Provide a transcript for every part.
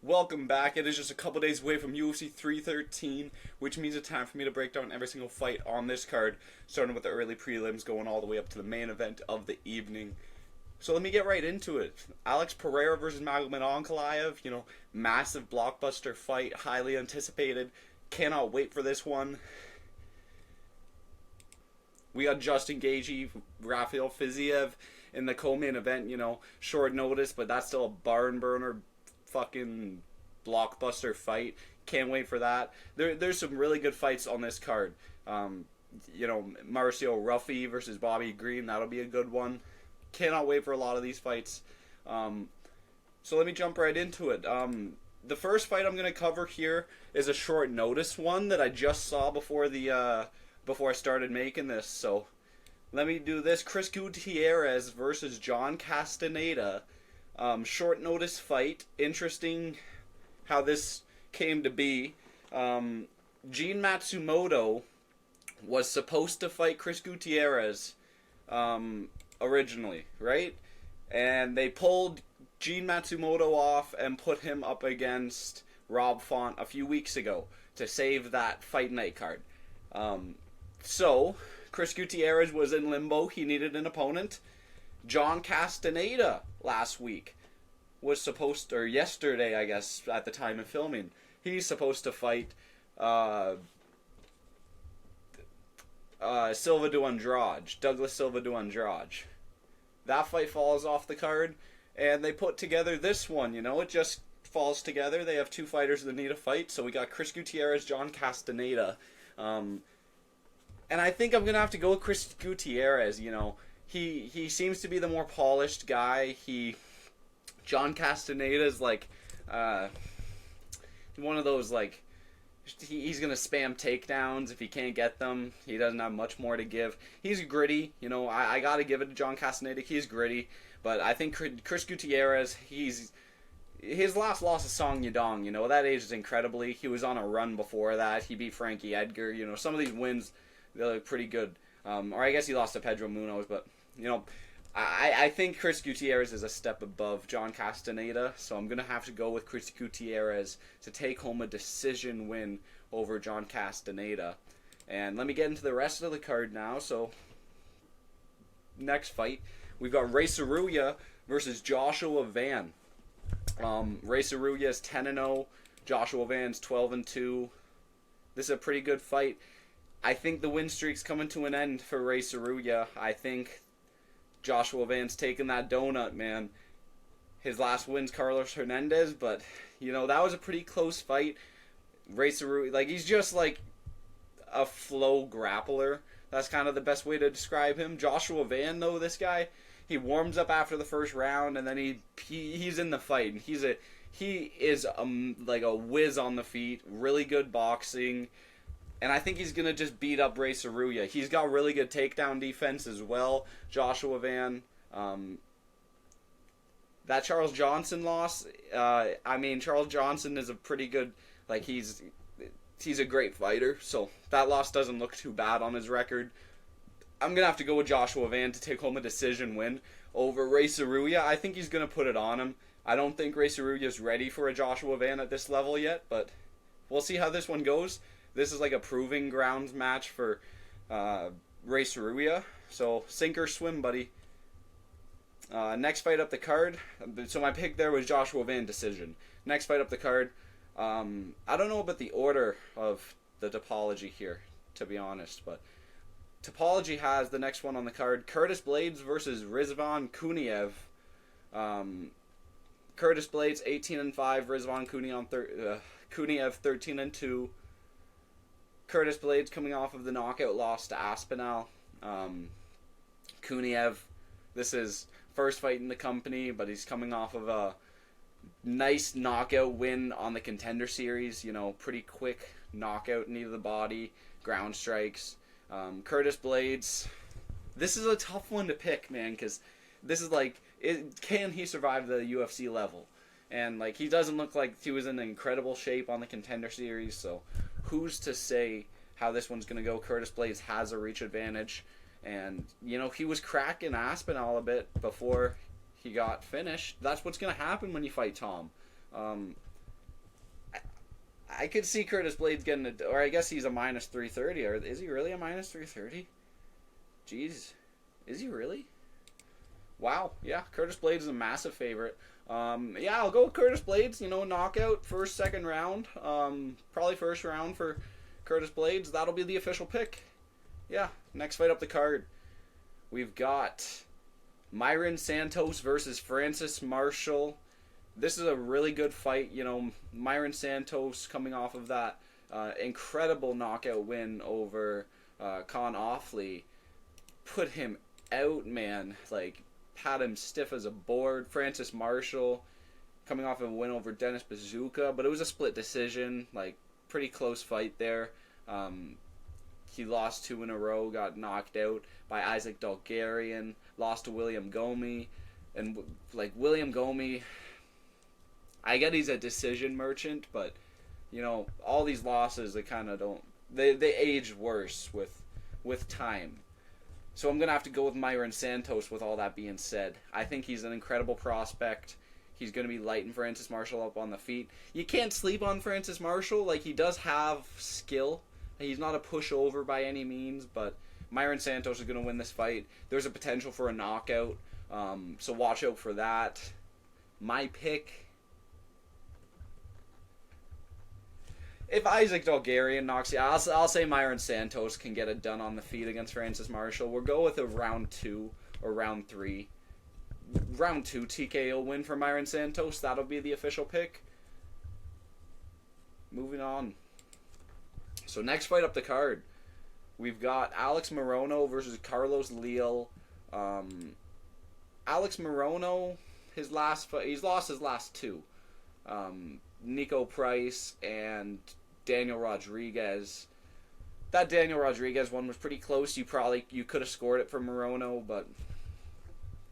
Welcome back. It is just a couple days away from UFC 313, which means it's time for me to break down every single fight on this card, starting with the early prelims, going all the way up to the main event of the evening. So let me get right into it. Alex Pereira versus Magomed Ankalaev, massive blockbuster fight, highly anticipated. Cannot wait for this one. We got Justin Gaethje, Rafael Fiziev in the co-main event, short notice, but that's still a barn burner fucking blockbuster fight. Can't wait for that. There's some really good fights on this card. Mauricio Ruffy versus Bobby Green, that'll be a good one. Cannot wait for a lot of these fights. So let me jump right into it. The first fight I'm going to cover here is a short notice one that I just saw before I started making this. So let me do this. Chris Gutierrez versus John Castaneda. Short notice fight. Interesting how this came to be. Gene Matsumoto was supposed to fight Chris Gutierrez originally, right? And they pulled Gene Matsumoto off and put him up against Rob Font a few weeks ago to save that fight night card. So Chris Gutierrez was in limbo. He needed an opponent. John Castaneda last week was supposed, or yesterday, I guess, at the time of filming, he's supposed to fight Douglas Silva do Andrade. That fight falls off the card, and they put together this one, it just falls together. They have two fighters that need a fight, so we got Chris Gutierrez, John Castaneda. And I think I'm going to have to go with Chris Gutierrez, He seems to be the more polished guy. John Castaneda is like one of those, like, he's going to spam takedowns if he can't get them. He doesn't have much more to give. He's gritty. I got to give it to John Castaneda. He's gritty. But I think Chris Gutierrez, his last loss is Song Yadong. That ages incredibly. He was on a run before that. He beat Frankie Edgar. Some of these wins, they look pretty good. Or I guess he lost to Pedro Munoz, but, I think Chris Gutierrez is a step above John Castaneda, so I'm going to have to go with Chris Gutierrez to take home a decision win over John Castaneda. And let me get into the rest of the card now. So, next fight, we've got Rei Tsuruya versus Joshua Van. Rei Tsuruya is 10-0, Joshua Van's 12-2. This is a pretty good fight. I think the win streak's coming to an end for Rei Tsuruya. I think Joshua Van's taking that donut, man. His last win's Carlos Hernandez, but, that was a pretty close fight. Rei Tsuruya, he's just like a flow grappler. That's kind of the best way to describe him. Joshua Van, though, this guy, he warms up after the first round, and then he's in the fight. He is like a whiz on the feet, really good boxing. And I think he's going to just beat up Rei Tsuruya. He's got really good takedown defense as well, Joshua Van. That Charles Johnson loss, Charles Johnson is a pretty good, he's a great fighter. So that loss doesn't look too bad on his record. I'm going to have to go with Joshua Van to take home a decision win over Rei Tsuruya. I think he's going to put it on him. I don't think Rei Tsuruya is ready for a Joshua Van at this level yet, but we'll see how this one goes. This is like a proving grounds match for Rei Tsuruya. So, sink or swim, buddy. Next fight up the card. So, my pick there was Joshua Van decision. Next fight up the card. I don't know about the order of the topology here, to be honest. But topology has the next one on the card. Curtis Blaydes versus Rizvan Kuniev. Curtis Blaydes, 18-5. Rizvan Kuniev, 13-2. Curtis Blaydes coming off of the knockout loss to Aspinall. Kuniev, this is first fight in the company, but he's coming off of a nice knockout win on the Contender Series. Pretty quick knockout knee to the body, ground strikes. Curtis Blaydes, this is a tough one to pick, man, because this is can he survive the UFC level? And he doesn't look like he was in incredible shape on the Contender Series, so who's to say how this one's going to go? Curtis Blaydes has a reach advantage. And, he was cracking Aspinall a bit before he got finished. That's what's going to happen when you fight Tom. I could see Curtis Blaydes getting a, or I guess he's a minus 330. Or is he really a minus 330? Jeez, is he really? Wow, yeah, Curtis Blaydes is a massive favorite. Yeah, I'll go with Curtis Blaydes. You know, knockout, first, second round. Probably first round for Curtis Blaydes. That'll be the official pick. Yeah, next fight up the card. We've got Marion Santos versus Francis Marshall. This is a really good fight. You know, Marion Santos coming off of that incredible knockout win over Con Offley. Put him out, man. Like, had him stiff as a board. Francis Marshall coming off of a win over Dennis Bazooka, but it was a split decision. Like, pretty close fight there. He lost 2 in a row, got knocked out by Isaac Dulgarian, lost to William Gomi. And, like, William Gomi, I get he's a decision merchant, but, you know, all these losses, they kind of don't... They age worse with time. So I'm going to have to go with Marion Santos with all that being said. I think he's an incredible prospect. He's going to be lighting Francis Marshall up on the feet. You can't sleep on Francis Marshall. Like, he does have skill. He's not a pushover by any means, but Marion Santos is going to win this fight. There's a potential for a knockout, so watch out for that. My pick... If Isaac Dulgarian knocks you out, I'll say Marion Santos can get it done on the feet against Francis Marshall. We'll go with a round 2 or round 3. Round 2 TKO win for Marion Santos. That'll be the official pick. Moving on. So next fight up the card. We've got Alex Morono versus Carlos Leal. Alex Morono, his last fight, he's lost his last 2. Nico Price and Daniel Rodriguez. That Daniel Rodriguez one was pretty close. You could have scored it for Morono, but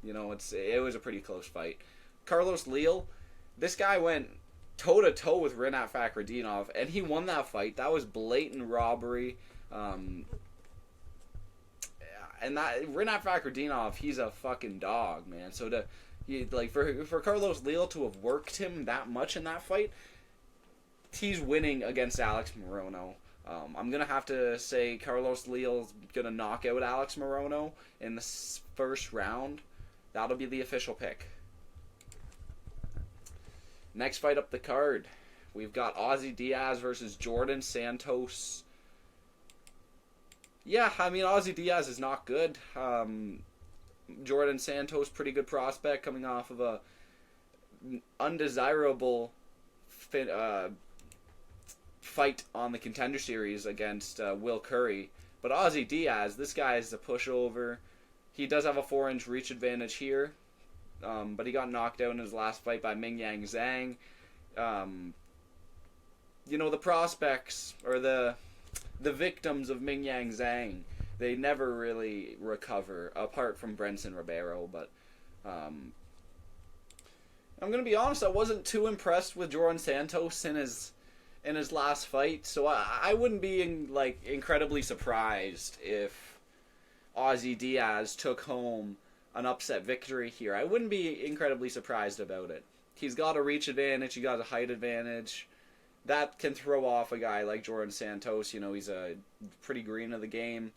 you know, it was a pretty close fight. Carlos Leal, this guy went toe to toe with Rinat Fakhretdinov, and he won that fight. That was blatant robbery. And that Rinat Fakhretdinov, he's a fucking dog, man. So for Carlos Leal to have worked him that much in that fight, he's winning against Alex Morono. I'm going to have to say Carlos Leal's going to knock out Alex Morono in the first round. That'll be the official pick. Next fight up the card. We've got Ozzy Diaz versus Djorden Santos. Yeah, I mean, Ozzy Diaz is not good. Djorden Santos, pretty good prospect coming off of a undesirable fight on the Contender Series against Will Curry. But Ozzy Diaz, this guy is a pushover. He does have a 4-inch reach advantage here, but he got knocked out in his last fight by Ming Yang Zhang. You know, the prospects, or the victims of Ming Yang Zhang, they never really recover, apart from Brenson Ribeiro. But I'm going to be honest, I wasn't too impressed with Djorden Santos in his last fight, so I wouldn't be incredibly surprised if Ozzy Diaz took home an upset victory here. I wouldn't be incredibly surprised about it. He's got a reach advantage, he got a height advantage. That can throw off a guy like Djorden Santos. You know, he's a pretty green of the game.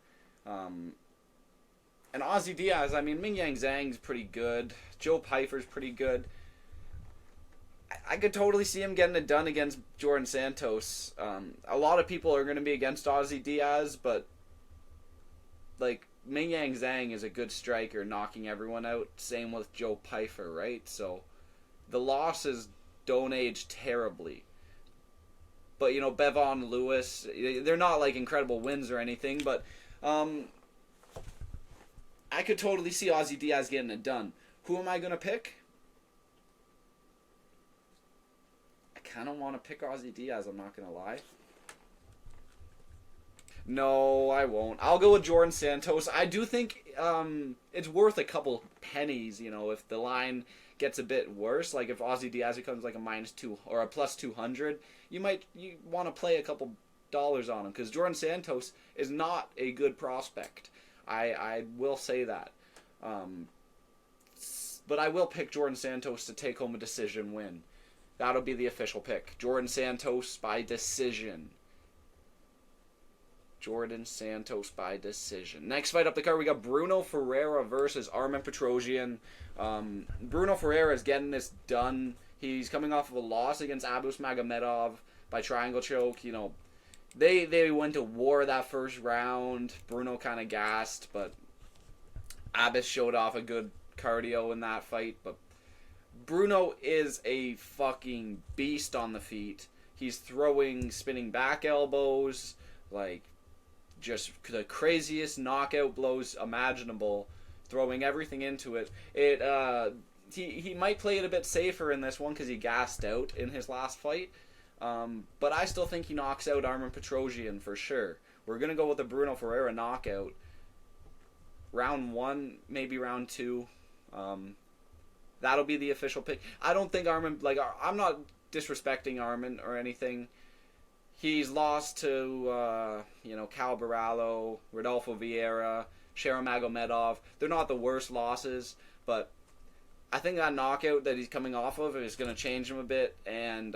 And Ozzy Diaz, I mean, Ming Yang Zhang's pretty good. Joe Pyfer's pretty good. I could totally see him getting it done against Djorden Santos. A lot of people are going to be against Ozzy Diaz, but like, Ming Yang Zhang is a good striker, knocking everyone out. Same with Joe Pyfer, right? So the losses don't age terribly. But, you know, Bevon Lewis, they're not like incredible wins or anything, but I could totally see Ozzy Diaz getting it done. Who am I going to pick? I kind of want to pick Ozzy Diaz, I'm not going to lie. No, I won't. I'll go with Djorden Santos. I do think it's worth a couple pennies, you know, if the line gets a bit worse. Like if Ozzy Diaz becomes like a -2 or a +200, you want to play a couple dollars on him, because Djorden Santos is not a good prospect. I will say that. But I will pick Djorden Santos to take home a decision win. That'll be the official pick. Djorden Santos by decision. Djorden Santos by decision. Next fight up the card, we got Bruno Ferreira versus Arman Petrosyan. Bruno Ferreira is getting this done. He's coming off of a loss against Abus Magomedov by triangle choke. You know, they went to war that first round. Bruno kind of gassed, but Abus showed off a good cardio in that fight. But Bruno is a fucking beast on the feet. He's throwing spinning back elbows, like just the craziest knockout blows imaginable, throwing everything into it. He might play it a bit safer in this one because he gassed out in his last fight. But I still think he knocks out Arman Petrosyan for sure. We're going to go with the Bruno Ferreira knockout. Round 1, maybe round 2. That'll be the official pick. I don't think Arman, like, I'm not disrespecting Arman or anything. He's lost to, Cal Barallo, Rodolfo Vieira, Sharon Magomedov. They're not the worst losses, but I think that knockout that he's coming off of is going to change him a bit. And,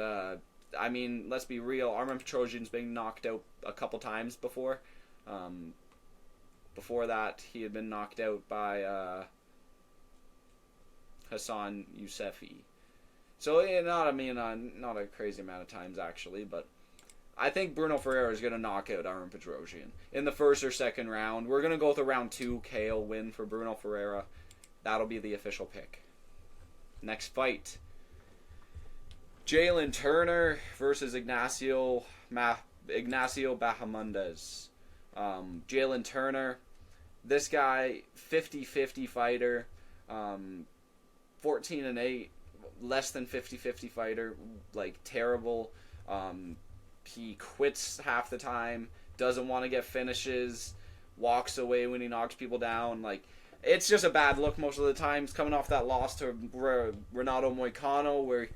let's be real. Arman Petrosyan's been knocked out a couple times before. Before that, he had been knocked out by Hassan Yousefi. So, not a crazy amount of times, actually, but I think Bruno Ferreira is going to knock out Arman Petrosyan in the first or second round. We're going to go with a round 2 KO win for Bruno Ferreira. That'll be the official pick. Next fight. Jalin Turner versus Ignacio Bahamondes. Jalin Turner, this guy, 50-50 fighter, 14-8, less than 50-50 fighter, like terrible. He quits half the time, doesn't want to get finishes, walks away when he knocks people down. Like, it's just a bad look most of the times. Coming off that loss to Renato Moicano, where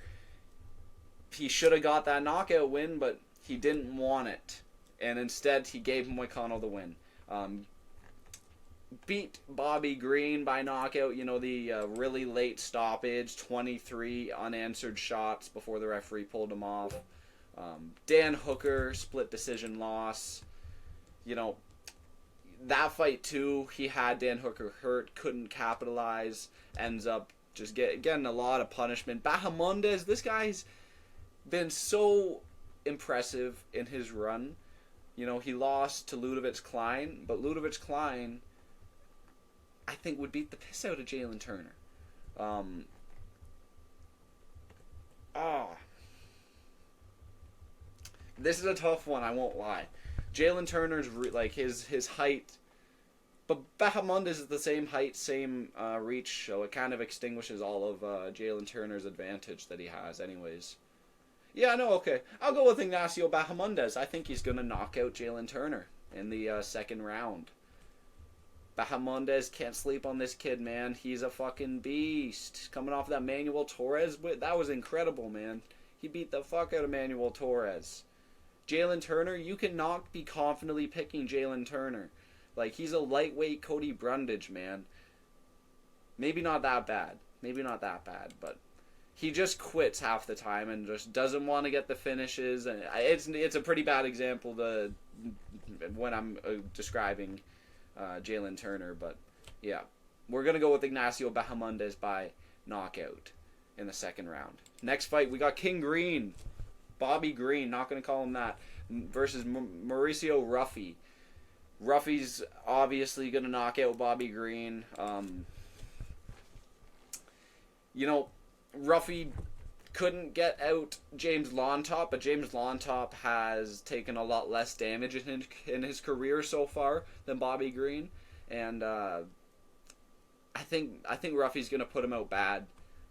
he should have got that knockout win, but he didn't want it, and instead he gave Moicano the win. Beat Bobby Green by knockout. The really late stoppage, 23 unanswered shots before the referee pulled him off. Dan Hooker, split decision loss. That fight too, he had Dan Hooker hurt, couldn't capitalize, ends up just getting a lot of punishment. Bahamondes, this guy's been so impressive in his run. He lost to Ludovic Klein, but Ludovic Klein, I think, would beat the piss out of Jalin Turner. This is a tough one, I won't lie. Jalin Turner's his height, but Bahamondes is the same height, same reach, so it kind of extinguishes all of Jalin Turner's advantage that he has anyways. Yeah, no, okay. I'll go with Ignacio Bahamondes. I think he's going to knock out Jalin Turner in the second round. Bahamondes, can't sleep on this kid, man. He's a fucking beast. Coming off that Manuel Torres, that was incredible, man. He beat the fuck out of Manuel Torres. Jalin Turner, you cannot be confidently picking Jalin Turner. Like, he's a lightweight Cody Brundage, man. Maybe not that bad, but he just quits half the time and just doesn't want to get the finishes. And it's a pretty bad example when I'm describing Jalin Turner, but yeah, we're gonna go with Ignacio Bahamondes by knockout in the second round. Next fight, we got King Green, Bobby Green, not gonna call him that, versus Mauricio Ruffy. Ruffy's obviously gonna knock out Bobby Green. Ruffy couldn't get out James Lontop, but James Lontop has taken a lot less damage in his career so far than Bobby Green, and I think Ruffy's gonna put him out bad.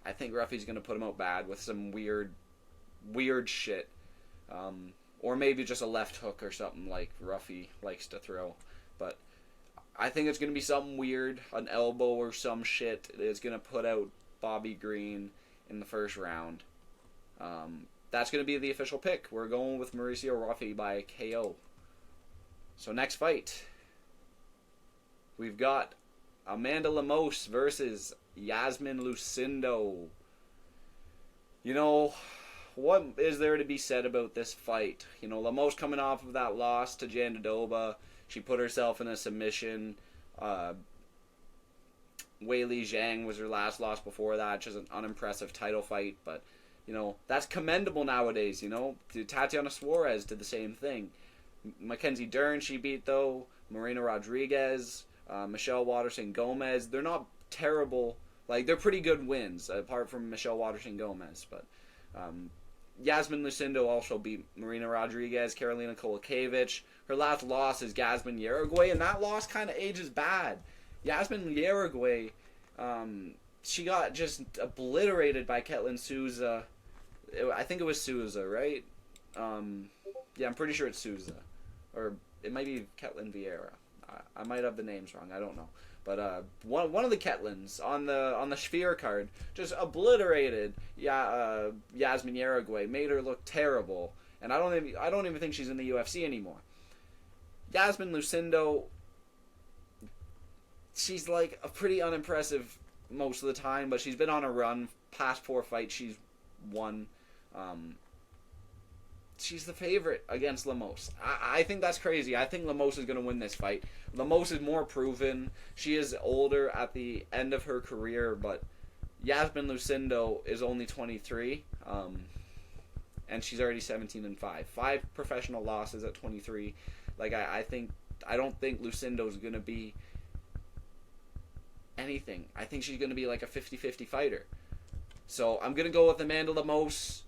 I think Ruffy's gonna put him out bad with some weird shit, or maybe just a left hook or something like Ruffy likes to throw. But I think it's gonna be something weird, an elbow or some shit that is gonna put out Bobby Green in the first round. That's going to be the official pick. We're going with Mauricio Ruffy by KO. So next fight, we've got Amanda Lemos versus Iasmin Lucindo. what is there to be said about this fight? You know, Lemos coming off of that loss to Jandiroba. She put herself in a submission. Weili Zhang was her last loss before that, just an unimpressive title fight, but, you know, that's commendable nowadays, you know. Tatiana Suarez did the same thing. Mackenzie Dern she beat, though. Marina Rodriguez, Michelle Waterson-Gomez. They're not terrible. Like, they're pretty good wins, apart from Michelle Waterson-Gomez, but Iasmin Lucindo also beat Marina Rodriguez, Karolina Kowalkiewicz. Her last loss is Iasmin Uruguay, and that loss kind of ages bad. Iasmin Uruguay, she got just obliterated by Ketlin Souza. I think it was Souza, right? Yeah, I'm pretty sure it's Souza. Or it might be Ketlin Vieira. I might have the names wrong. I don't know. But one of the Ketlins on the Sphere card just obliterated Iasmin Uruguay, made her look terrible, and I don't even think she's in the UFC anymore. Iasmin Lucindo, she's like a pretty unimpressive most of the time, but she's been on a run. Past 4 fights, she's won. She's the favorite against Lemos. I think that's crazy. I think Lemos is going to win this fight. Lemos is more proven. She is older at the end of her career, but Iasmin Lucindo is only 23, and she's already 17-5. 5 professional losses at 23. Like, I don't think Lucindo's going to be anything. I think she's going to be like a 50-50 fighter. So I'm going to go with Amanda Lemos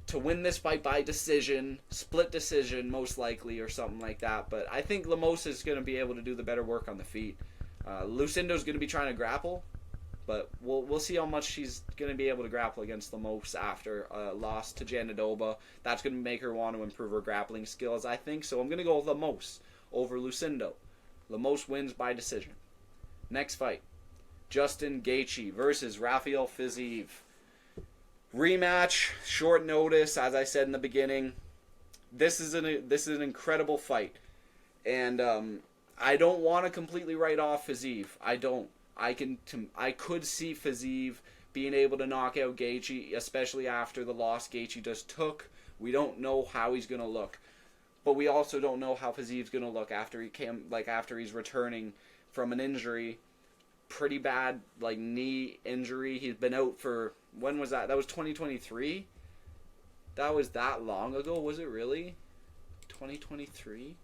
to win this fight by decision, split decision most likely, or something like that. But I think Lemos is going to be able to do the better work on the feet. Lucindo's going to be trying to grapple, but we'll see how much she's going to be able to grapple against Lemos after a loss to Jandiroba. That's going to make her want to improve her grappling skills, I think. So I'm going to go with Lemos over Lucindo. Lemos wins by decision. Next fight, Justin Gaethje versus Rafael Fiziev. Rematch, short notice, as I said in the beginning. This is an incredible fight, and I don't want to completely write off Fiziev. I don't. I could see Fiziev being able to knock out Gaethje, especially after the loss Gaethje just took. We don't know how he's gonna look, but we also don't know how Fiziev's gonna look after he's returning from an injury, pretty bad knee injury. He's been out for. When was that? That was 2023? That was that long ago? Was it really? 2023?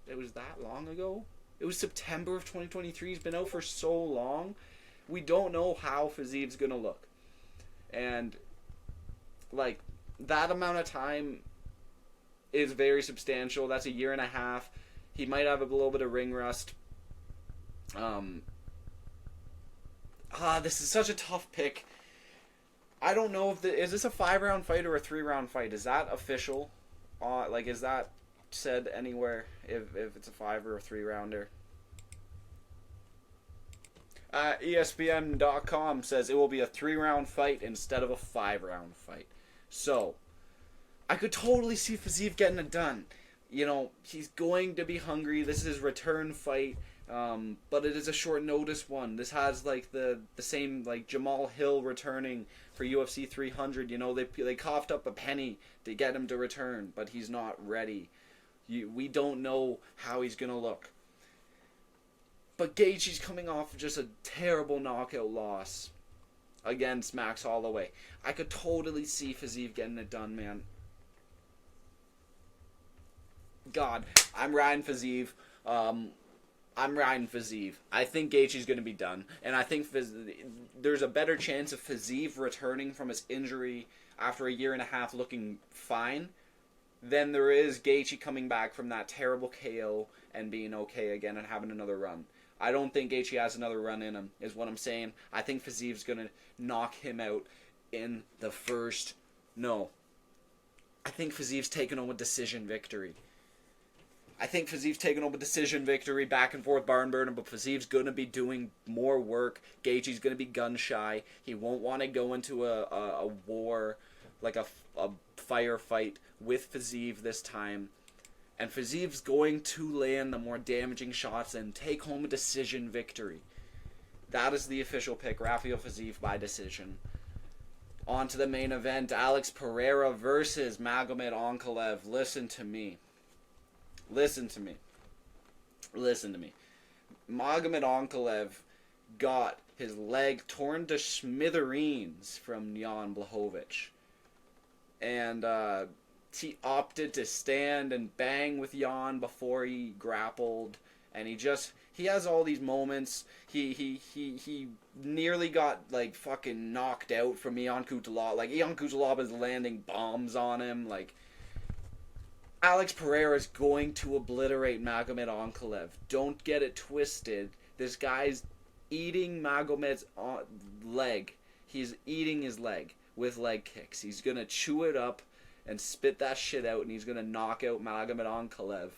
It was that long ago? It was September of 2023. He's been out for so long. We don't know how Fiziev's going to look. And, that amount of time is very substantial. That's a year and a half. He might have a little bit of ring rust. This is such a tough pick. I don't know is this a 5-round fight or a 3-round fight? Is that official? Is that said anywhere if it's a 5 or a 3-rounder? ESPN.com says it will be a 3-round fight instead of a 5-round fight. So, I could totally see Fiziev getting it done. You know, he's going to be hungry. This is his return fight. But it is a short notice one. This has the same Jamal Hill returning for UFC 300. You know, they coughed up a penny to get him to return, but he's not ready. We don't know how he's gonna look. But Gaethje's coming off just a terrible knockout loss against Max Holloway. I could totally see Fiziev getting it done, man. God, I'm riding Fiziev. I think Gaethje's going to be done. And I think there's a better chance of Fiziev returning from his injury after a year and a half looking fine than there is Gaethje coming back from that terrible KO and being okay again and having another run. I don't think Gaethje has another run in him, is what I'm saying. I think Fiziev's going to knock him out in the first... No. I think Fiziev's taking home a decision victory. I think Fiziev's taking home a decision victory, back and forth barn burner, but Fiziev's going to be doing more work. Gaethje's going to be gun shy. He won't want to go into a war, like a firefight with Fiziev this time. And Fiziev's going to land the more damaging shots and take home a decision victory. That is the official pick, Rafael Fiziev by decision. On to the main event, Alex Pereira versus Magomed Ankalaev. Listen to me. Listen to me. Listen to me. Magomed Ankalaev got his leg torn to smithereens from Jan Blachowicz. And he opted to stand and bang with Jan before he grappled. And he has all these moments. He nearly got like fucking knocked out from Ion Cutelaba. Like Ion Cutelaba is landing bombs on him. Like Alex Pereira is going to obliterate Magomed Ankalaev. Don't get it twisted. This guy's eating Magomed's leg. He's eating his leg with leg kicks. He's gonna chew it up and spit that shit out, and he's gonna knock out Magomed Ankalaev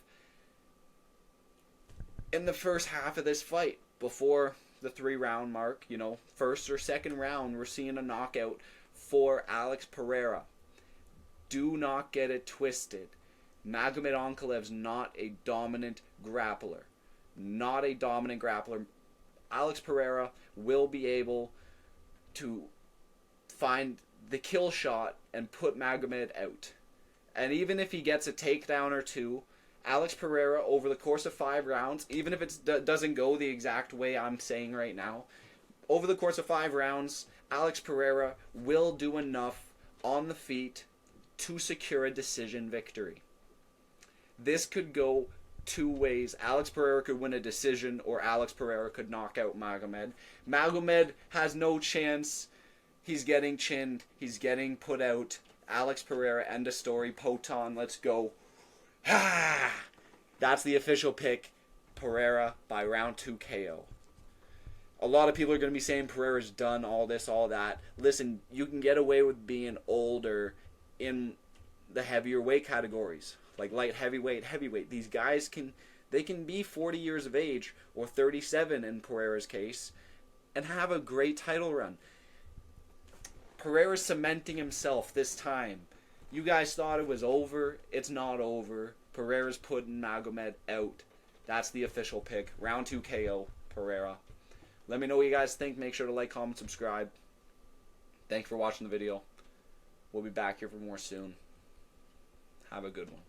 in the first half of this fight, before the 3-round mark. You know, first or second round, we're seeing a knockout for Alex Pereira. Do not get it twisted. Magomed Ankalaev's not a dominant grappler. Not a dominant grappler. Alex Pereira will be able to find the kill shot and put Magomed out. And even if he gets a takedown or two, Alex Pereira, over the course of 5 rounds, even if it doesn't go the exact way I'm saying right now, over the course of 5 rounds, Alex Pereira will do enough on the feet to secure a decision victory. This could go 2 ways. Alex Pereira could win a decision, or Alex Pereira could knock out Magomed. Magomed has no chance. He's getting chinned. He's getting put out. Alex Pereira, end of story. Poton, let's go. That's the official pick. Pereira by round 2 KO. A lot of people are going to be saying Pereira's done, all this, all that. Listen, you can get away with being older in the heavier weight categories. Like light heavyweight, heavyweight. These guys can be 40 years of age, or 37 in Pereira's case, and have a great title run. Pereira's cementing himself this time. You guys thought it was over. It's not over. Pereira's putting Magomed out. That's the official pick. Round 2 KO, Pereira. Let me know what you guys think. Make sure to like, comment, subscribe. Thanks for watching the video. We'll be back here for more soon. Have a good one.